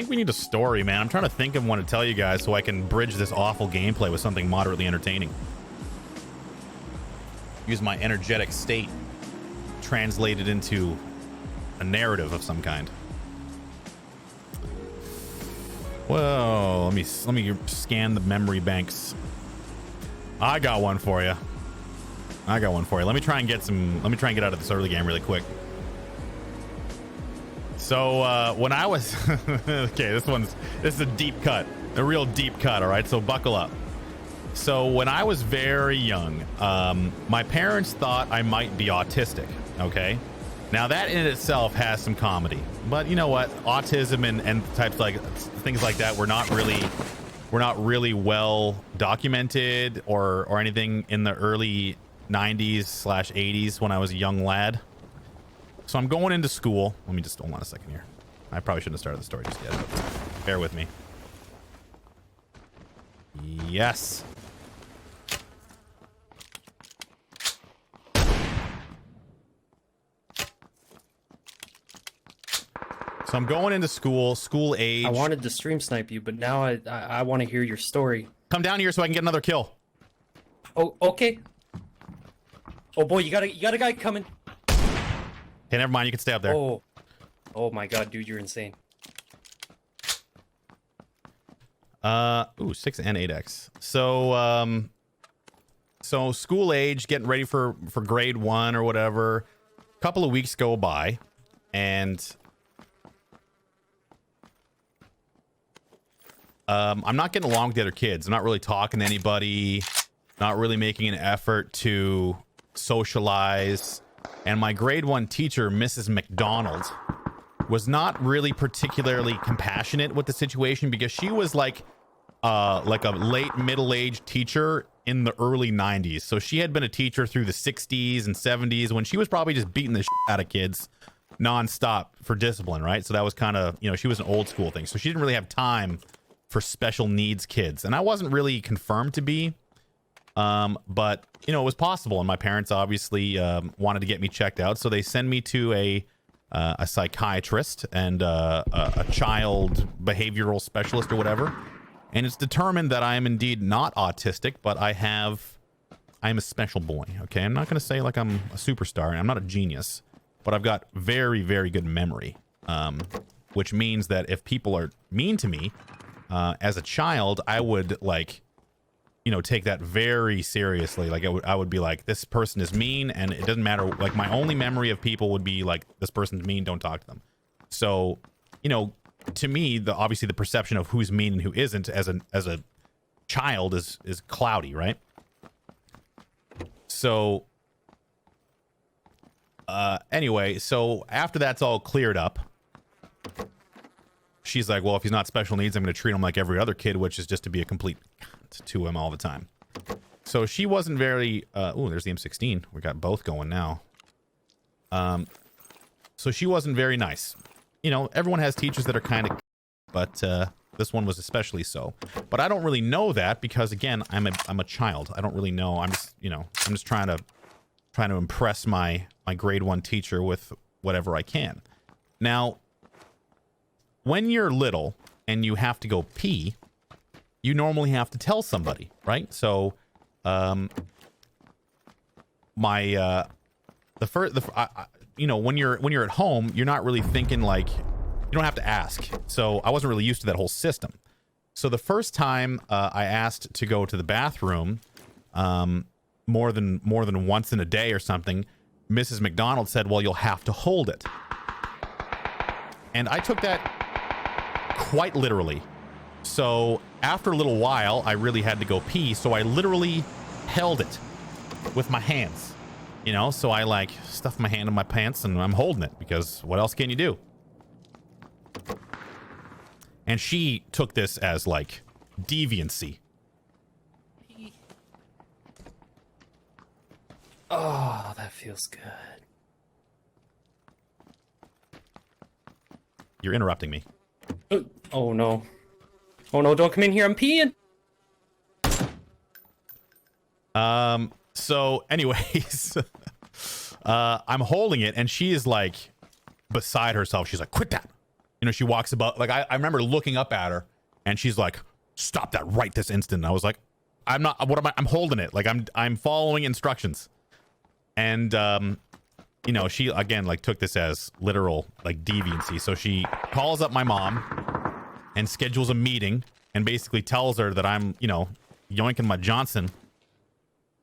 think we need a story, man. I'm trying to think of one to tell you guys so I can bridge this awful gameplay with something moderately entertaining. Use my energetic state translated into a narrative of some kind. Well, let me scan the memory banks. I got one for you. Let me try and get out of this early game really quick. So when I was okay, this is a deep cut, a real deep cut. All right, so buckle up. So when I was very young, my parents thought I might be autistic. Okay, now that in itself has some comedy, but you know what? Autism and types like things like that were not really well documented or anything in the early 90s/80s when I was a young lad. So I'm going into school. Let me just hold on a second here. I probably shouldn't have started the story just yet. Bear with me. Yes. So I'm going into school age. I wanted to stream snipe you, but now I want to hear your story. Come down here so I can get another kill. Oh, okay. Oh boy, you got a guy coming. Hey, never mind. You can stay up there. Oh my god, dude, you're insane. Ooh, 6 and 8x. So, so school age, getting ready for grade 1 or whatever. A couple of weeks go by, and I'm not getting along with the other kids. I'm not really talking to anybody, not really making an effort to socialize. And my grade 1 teacher, Mrs. McDonald, was not really particularly compassionate with the situation because she was like a late middle-aged teacher in the early 90s. So she had been a teacher through the 60s and 70s when she was probably just beating the shit out of kids nonstop for discipline, right? So that was kind of, she was an old school thing. So she didn't really have time for special needs kids. And I wasn't really confirmed to be. But it was possible, and my parents obviously wanted to get me checked out, so they send me to a psychiatrist and a child behavioral specialist or whatever, and it's determined that I am indeed not autistic, but I am a special boy. Okay, I'm not going to say like I'm a superstar, and I'm not a genius, but I've got very, very good memory, which means that if people are mean to me as a child, I would take that very seriously. Like I would be like, this person is mean, and it doesn't matter. Like my only memory of people would be like, this person's mean, don't talk to them. So, to me, obviously the perception of who's mean and who isn't as a child is cloudy, right? So, anyway, so after that's all cleared up, she's like, well, if he's not special needs, I'm going to treat him like every other kid, which is just to be a complete to him all the time. So she wasn't very oh, there's the M16. We got both going now. So she wasn't very nice. Everyone has teachers that are kind of, but this one was especially so. But I don't really know that because again, I'm a child. I don't really know. I'm just trying to impress my grade 1 teacher with whatever I can. Now, when you're little and you have to go pee, you normally have to tell somebody, right? So, when you're at home, you're not really thinking like, you don't have to ask. So I wasn't really used to that whole system. So the first time I asked to go to the bathroom, more than once in a day or something, Mrs. McDonald said, well, you'll have to hold it. And I took that quite literally. So after a little while, I really had to go pee. So I literally held it with my hands, so I stuffed my hand in my pants and I'm holding it because what else can you do? And she took this as deviancy. Oh, that feels good. You're interrupting me. Oh no. Oh no, don't come in here, I'm peeing! So anyways, I'm holding it and she is beside herself. She's like, quit that. You know, she walks about, like, I remember looking up at her and she's like, stop that right this instant. And I was like, I'm not, what am I? I'm holding it. Like, I'm following instructions. And, you know, she, again, like, took this as literal, like, deviancy. So she calls up my mom and schedules a meeting and basically tells her that I'm, you know, yoinking my Johnson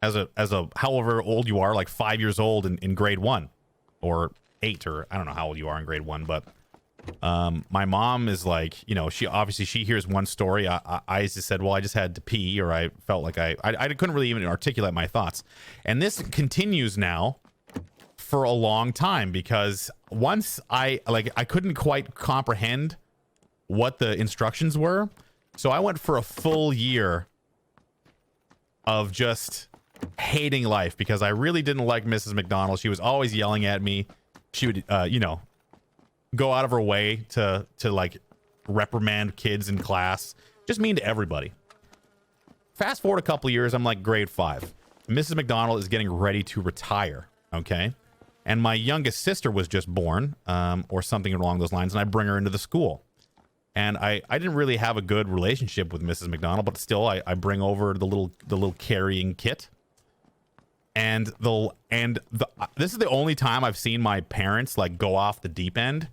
as a however old you are, like 5 years old in grade 1 or 8, or I don't know how old you are in grade 1, but my mom is like, you know, she hears one story. I just said, well, I just had to pee, or I felt like I couldn't really even articulate my thoughts. And this continues now for a long time, because once I couldn't quite comprehend what the instructions were. So I went for a full year of just hating life, because I really didn't like Mrs. McDonald. She was always yelling at me. She would, you know, go out of her way to like reprimand kids in class. Just mean to everybody. Fast forward a couple years, I'm like grade 5. Mrs. McDonald is getting ready to retire. Okay. And my youngest sister was just born, or something along those lines. And I bring her into the school. And I didn't really have a good relationship with Mrs. McDonald, but still I bring over the little carrying kit. And this is the only time I've seen my parents like go off the deep end.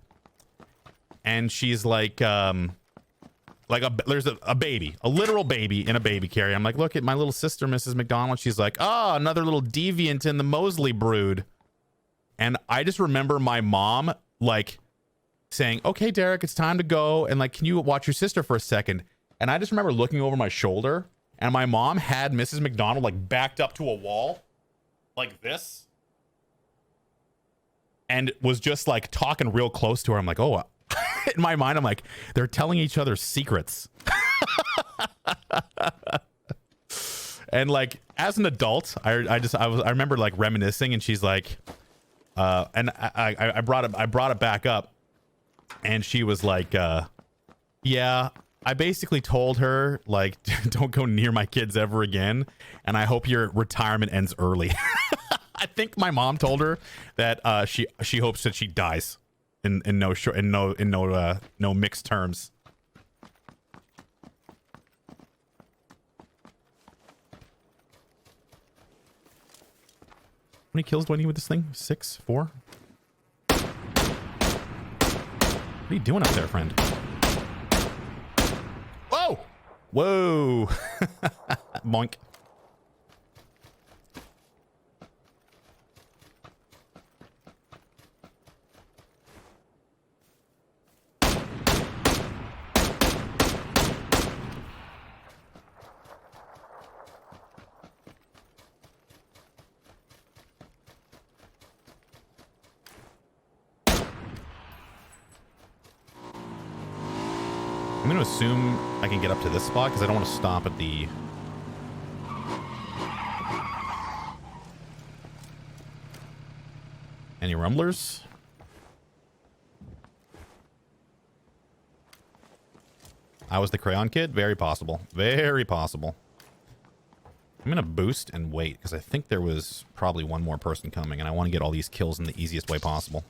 And she's like there's a baby, a literal baby in a baby carrier. I'm like, look at my little sister, Mrs. McDonald. She's like, oh, another little deviant in the Mosley brood. And I just remember my mom like saying, okay, Derek, it's time to go. And like, can you watch your sister for a second? And I just remember looking over my shoulder, and my mom had Mrs. McDonald like backed up to a wall like this, and was just like talking real close to her. I'm like, oh, in my mind, I'm like, they're telling each other secrets. And like, as an adult, I remember like reminiscing, and she's like, and I brought it back up. And she was like, yeah, I basically told her, like, don't go near my kids ever again. And I hope your retirement ends early. I think my mom told her that she hopes that she dies in no mixed terms. How many kills do I need with this thing? 6? 4? What are you doing up there, friend? Whoa! Whoa! Boink. I'm going to assume I can get up to this spot because I don't want to stop at the... Any rumblers? I was the crayon kid? Very possible. Very possible. I'm going to boost and wait because I think there was probably one more person coming, and I want to get all these kills in the easiest way possible.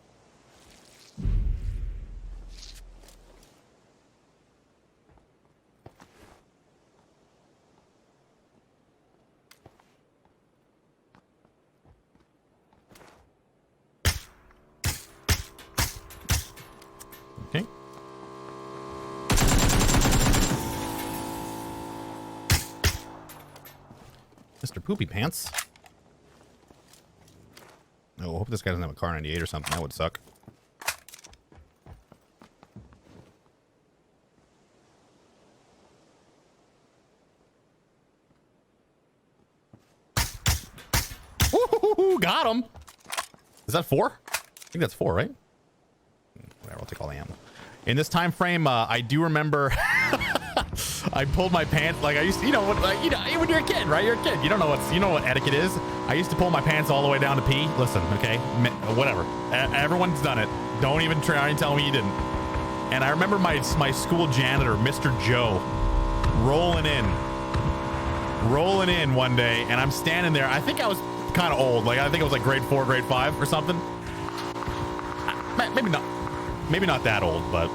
Okay. Mr. Poopy Pants. Oh, I hope this guy doesn't have a car 98 or something. That would suck. Woohoo! Got him! Is that 4? I think that's 4, right? Whatever, I'll take all the ammo. In this time frame, I do remember I pulled my pants like I used to, when you're a kid, right? You're a kid. You don't know what etiquette is. I used to pull my pants all the way down to pee. Listen, okay, whatever. Everyone's done it. Don't even try and tell me you didn't. And I remember my school janitor, Mr. Joe, rolling in one day, and I'm standing there. I think I was kind of old. Like I think I was like grade 4, grade 5 or something. Maybe not that old, but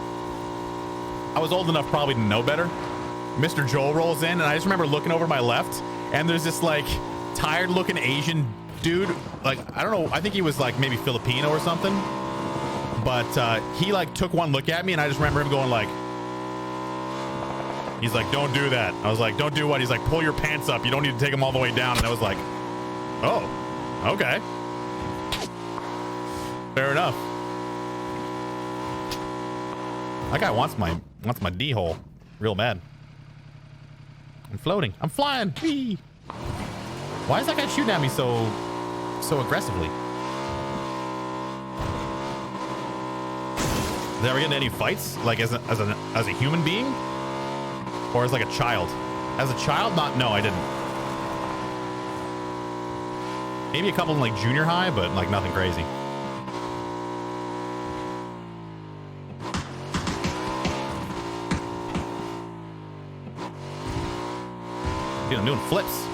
I was old enough probably to know better. Mr. Joel rolls in, and I just remember looking over my left, and there's this like tired looking Asian dude. Like, I don't know, I think he was like maybe Filipino or something. But he like took one look at me, and I just remember him going like, he's like, don't do that. I was like, don't do what? He's like, pull your pants up. You don't need to take them all the way down. And I was like, oh, okay. Fair enough. That guy wants my D-hole real bad. I'm floating. I'm flying. Whee! Why is that guy shooting at me so aggressively? Did I ever get into any fights? Like as a human being? Or as like a child? As a child, no, I didn't. Maybe a couple in like junior high, but like nothing crazy. Dude, I'm doing flips.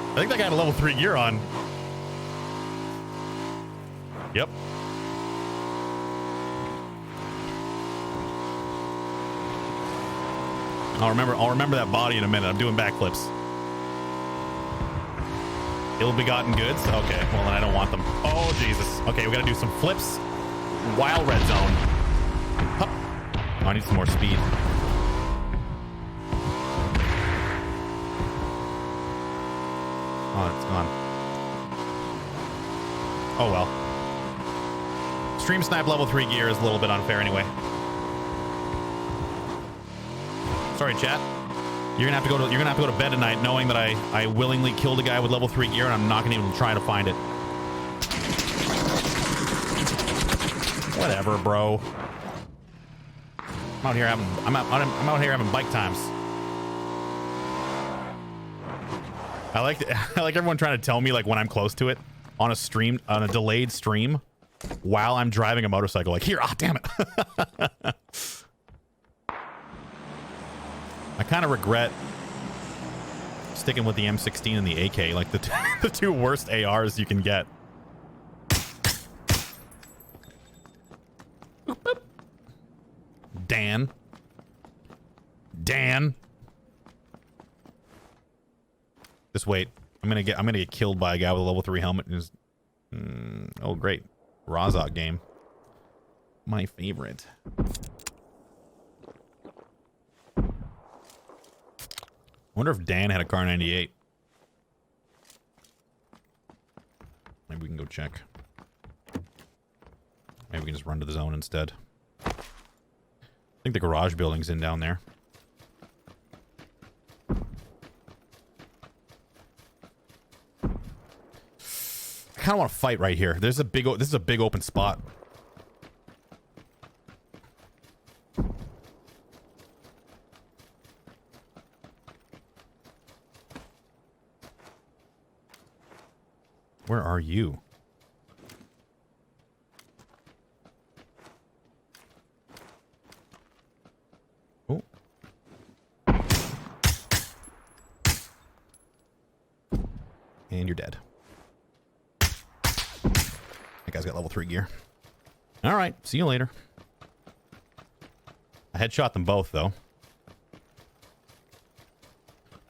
I think that guy had a level 3 gear on. Yep. I'll remember that body in a minute. I'm doing backflips. Ill-begotten goods? Okay, well then I don't want them. Oh, Jesus. Okay, we gotta do some flips. Wild red zone. Hup. Oh, I need some more speed. Oh, it's gone. Oh, well. Stream snipe level 3 gear is a little bit unfair anyway. Sorry, chat. You're gonna have to go to bed tonight knowing that I willingly killed a guy with level 3 gear, and I'm not gonna even try to find it. Whatever, bro. I'm out here having bike times. I like everyone trying to tell me like when I'm close to it on a delayed stream while I'm driving a motorcycle. Like, here, damn it. I kind of regret sticking with the M16 and the AK, like the two worst ARs you can get. Dan. Just wait. I'm gonna get killed by a guy with a level 3 helmet. Oh, great. Razak game. My favorite. I wonder if Dan had a Car 98. Maybe we can go check. Maybe we can just run to the zone instead. I think the garage building's in down there. I kind of want to fight right here. This is a big open spot. Where are you? Oh. And you're dead. That guy's got level 3 gear. All right, see you later. I headshot them both, though. I'm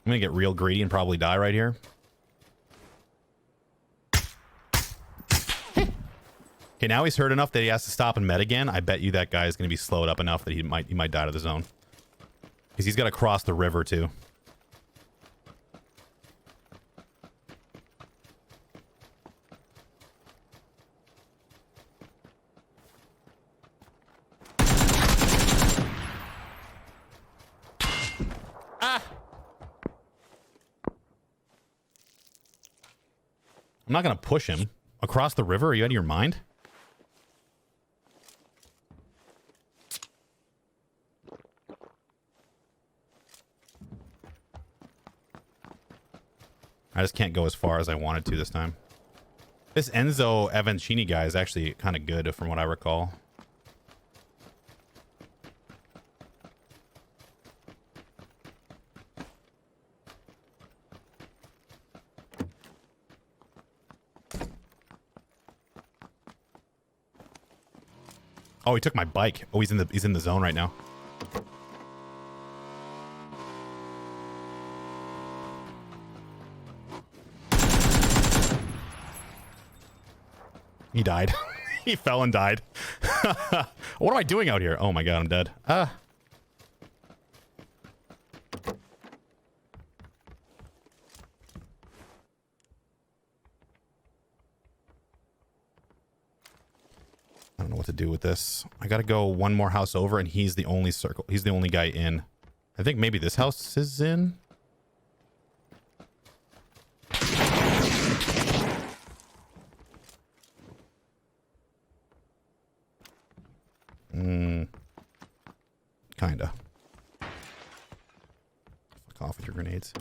gonna get real greedy and probably die right here. Okay, now he's hurt enough that he has to stop and med again. I bet you that guy is going to be slowed up enough that he might die to the zone. Because he's got to cross the river, too. Ah! I'm not going to push him. Across the river? Are you out of your mind? I just can't go as far as I wanted to this time. This Enzo Avancini guy is actually kind of good from what I recall. Oh, he took my bike. Oh, he's in the zone right now. He died. He fell and died. What am I doing out here? Oh my god, I'm dead. I don't know what to do with this. I gotta go one more house over, and he's the only circle. He's the only guy in. I think maybe this house is in. Kinda. Fuck off with your grenades.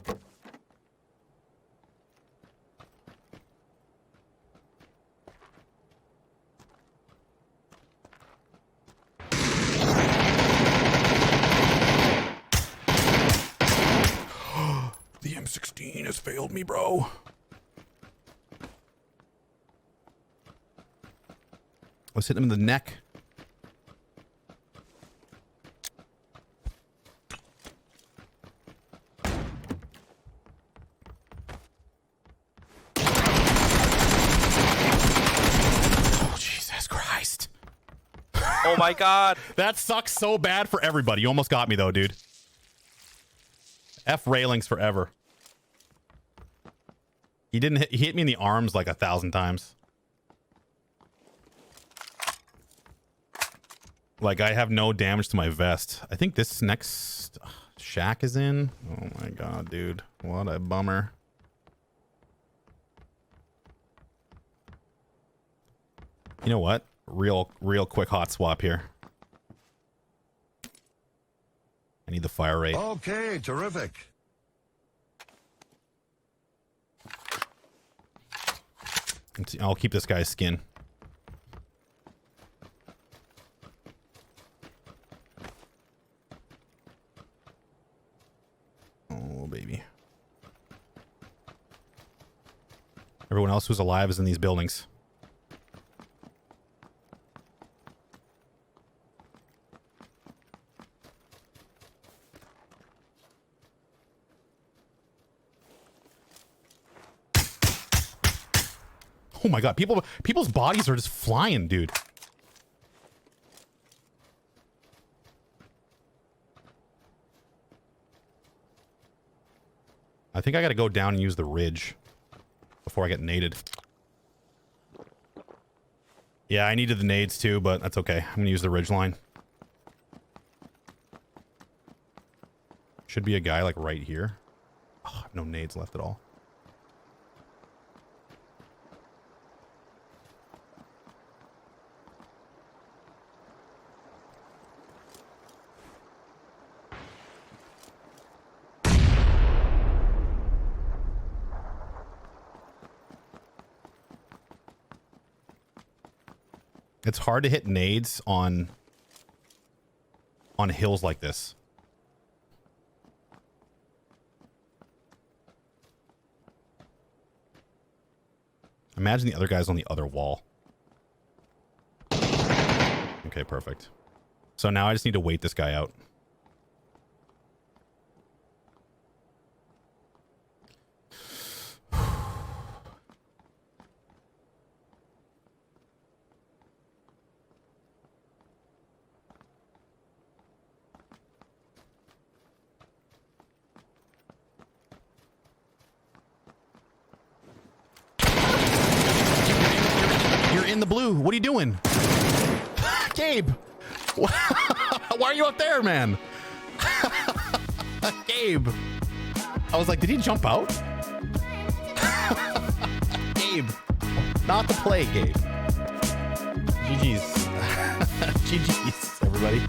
The M16 has failed me, bro. Let's hit him in the neck. Oh my god. That sucks so bad for everybody. You almost got me though, dude. F railings forever. He didn't hit, he hit me in the arms like 1,000 times. Like I have no damage to my vest. I think this next shack is in. Oh my god, dude. What a bummer. You know what? Real quick hot swap here. I need the fire rate. Okay, terrific. I'll keep this guy's skin. Oh, baby. Everyone else who's alive is in these buildings. Oh my god, people's bodies are just flying, dude. I think I gotta go down and use the ridge before I get naded. Yeah, I needed the nades too, but that's okay. I'm gonna use the ridge line. Should be a guy like right here. Oh, I have no nades left at all. It's hard to hit nades on hills like this. Imagine the other guy's on the other wall. Okay, perfect. So now I just need to wait this guy out. In the blue. What are you doing? Gabe! Why are you up there, man? Gabe! I was like, did he jump out? Gabe! Not the play, Gabe. GG's. GG's, everybody.